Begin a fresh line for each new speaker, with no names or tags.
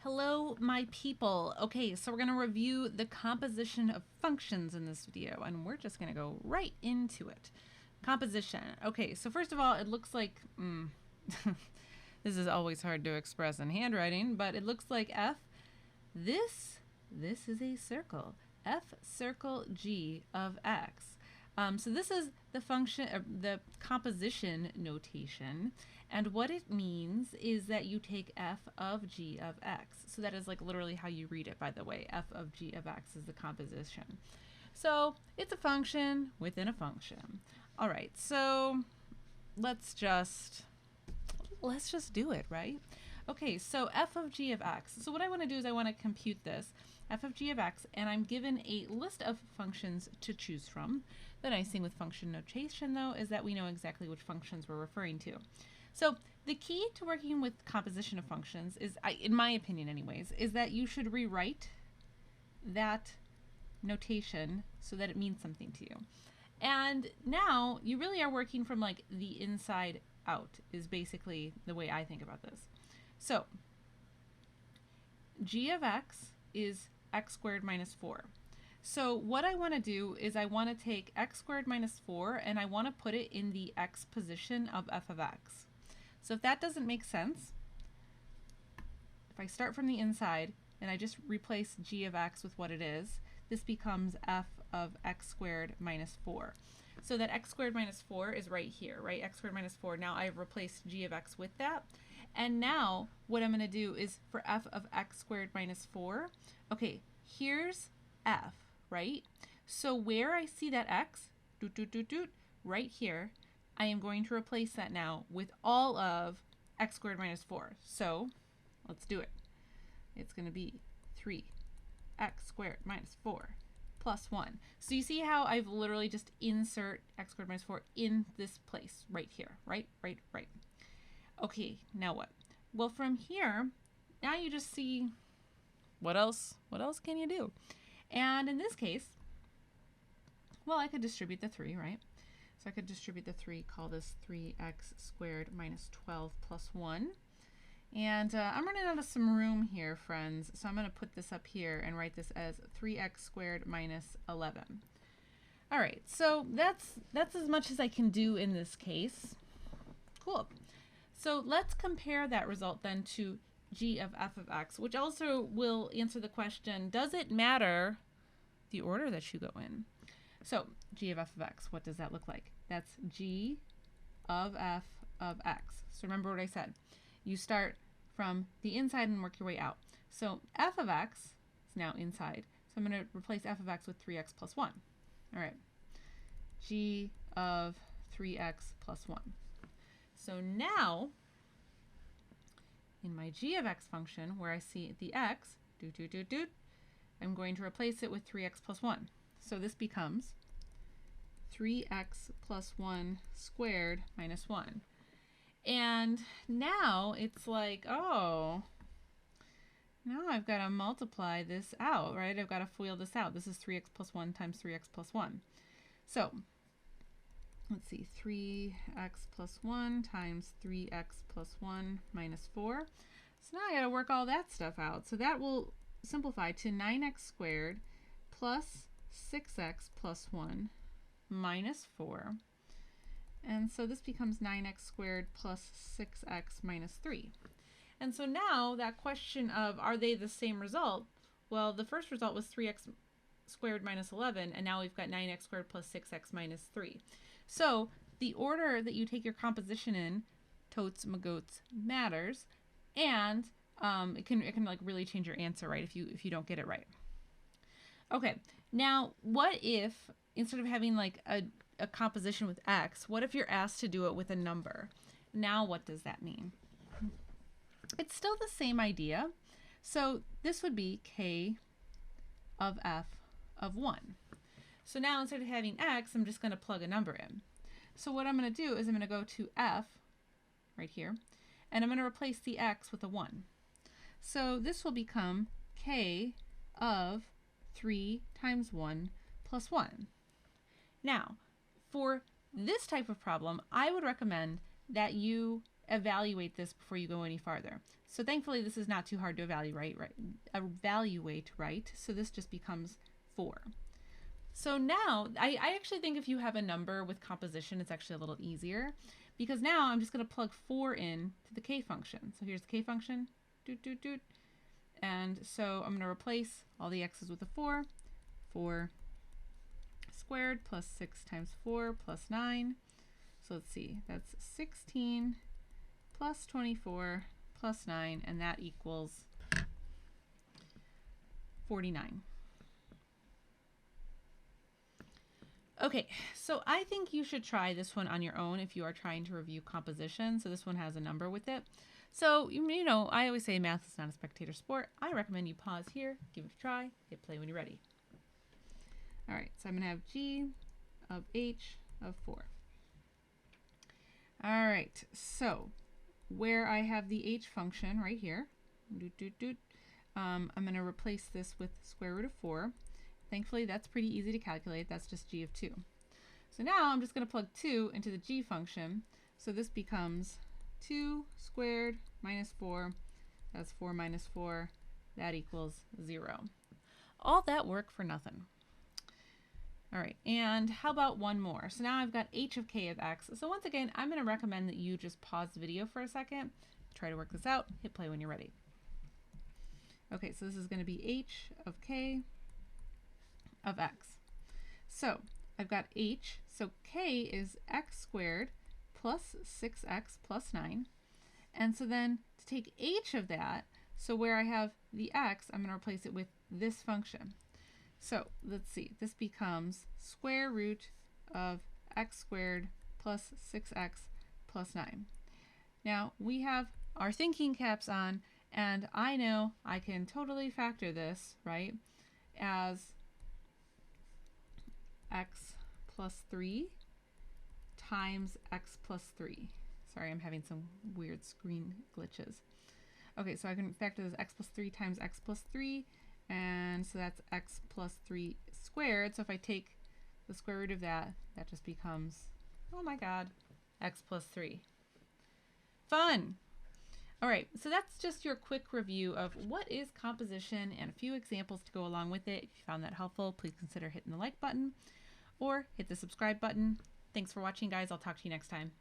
Hello, my people. Okay, so we're going to review the composition of functions in this video, and we're just going to go right into it. Composition. Okay, so first of all, it looks like, this is always hard to express in handwriting, but it looks like F. This is a circle. F circle G of X. So this is the function, the composition notation, and what it means is that you take f of g of x. So that is like literally how you read it, by the way. F of g of x is the composition. So it's a function within a function. All right, so let's just do it, right? Okay, so f of g of x. So what I want to do is I want to compute this, f of g of x, and I'm given a list of functions to choose from. The nice thing with function notation, though, is that we know exactly which functions we're referring to. So the key to working with composition of functions is, in my opinion anyways, is that you should rewrite that notation so that it means something to you. And now you really are working from like the inside out is basically the way I think about this. So g of x is x squared minus 4. So what I want to do is I want to take x squared minus 4 and I want to put it in the x position of f of x. So if that doesn't make sense, if I start from the inside and I just replace g of x with what it is, this becomes f of x squared minus 4. So that x squared minus 4 is right here, right? X squared minus 4. Now I've replaced g of x with that. And now what I'm going to do is for f of x squared minus 4, okay, here's f, right? So where I see that x, right here, I am going to replace that now with all of x squared minus 4. So let's do it. It's going to be 3x squared minus 4 plus 1. So you see how I've literally just insert x squared minus 4 in this place right here, right? Okay, now what? Well, from here, now you just see what else can you do? And in this case, well, I could distribute the 3, right? So I could distribute the 3, call this 3x squared minus 12 plus 1. And I'm running out of some room here, friends, so I'm going to put this up here and write this as 3x squared minus 11. All right, so that's as much as I can do in this case. Cool. So let's compare that result then to g of f of x, which also will answer the question, does it matter the order that you go in? So g of f of x, what does that look like? That's g of f of x. So remember what I said. You start from the inside and work your way out. So f of x is now inside. So I'm going to replace f of x with 3x plus 1. All right. G of 3x plus 1. So now, in my g of x function, where I see the x, I'm going to replace it with 3x plus 1. So this becomes 3x plus 1 squared minus 1. And now it's like, oh, now I've got to multiply this out, right? I've got to FOIL this out. This is 3x plus 1 times 3x plus 1. So let's see, 3x plus 1 times 3x plus 1 minus 4. So now I got to work all that stuff out. So that will simplify to 9x squared plus 6x plus 1 minus 4. And so this becomes 9x squared plus 6x minus 3. And so now that question of are they the same result? Well, the first result was 3x squared minus 11, and now we've got 9x squared plus 6x minus 3. So the order that you take your composition in, totes, magotes, matters, and it can like really change your answer, right? If you don't get it right. Okay, now what if instead of having like a composition with x, what if you're asked to do it with a number? Now what does that mean? It's still the same idea. So this would be k of f of 1. So now instead of having x, I'm just going to plug a number in. So what I'm going to do is I'm going to go to f right here, and I'm going to replace the x with a 1. So this will become k of 3 times 1 plus 1. Now, for this type of problem, I would recommend that you evaluate this before you go any farther. So thankfully this is not too hard to evaluate, right? So this just becomes 4. So now, I actually think if you have a number with composition, it's actually a little easier, because now I'm just going to plug 4 in to the k function. So here's the k function, and so I'm going to replace all the x's with a 4. 4 squared plus 6 times 4 plus 9. So let's see, that's 16 plus 24 plus 9, and that equals 49. Okay, so I think you should try this one on your own if you are trying to review composition. So this one has a number with it. So, you know, I always say math is not a spectator sport. I recommend you pause here, give it a try, hit play when you're ready. All right, so I'm going to have g of h of 4. All right, so where I have the h function right here, I'm going to replace this with square root of 4. Thankfully, that's pretty easy to calculate. That's just g of 2. So now I'm just going to plug 2 into the g function. So this becomes 2 squared minus 4. That's 4 minus 4. That equals 0. All that work for nothing. All right, and how about one more? So now I've got h of k of x. So once again, I'm going to recommend that you just pause the video for a second, try to work this out, hit play when you're ready. Okay, so this is going to be h of k of x. So I've got h, so k is x squared plus 6x plus 9. And so then to take h of that, so where I have the x, I'm going to replace it with this function. So let's see, this becomes square root of x squared plus 6x plus 9. Now we have our thinking caps on, and I know I can totally factor this, right, as x plus 3 times x plus 3. Sorry, I'm having some weird screen glitches. Okay, so I can factor this x plus 3 times x plus 3, and so that's x plus 3 squared. So if I take the square root of that, that just becomes, oh my god, x plus 3. Fun! All right, so that's just your quick review of what is composition and a few examples to go along with it. If you found that helpful, please consider hitting the like button or hit the subscribe button. Thanks for watching, guys. I'll talk to you next time.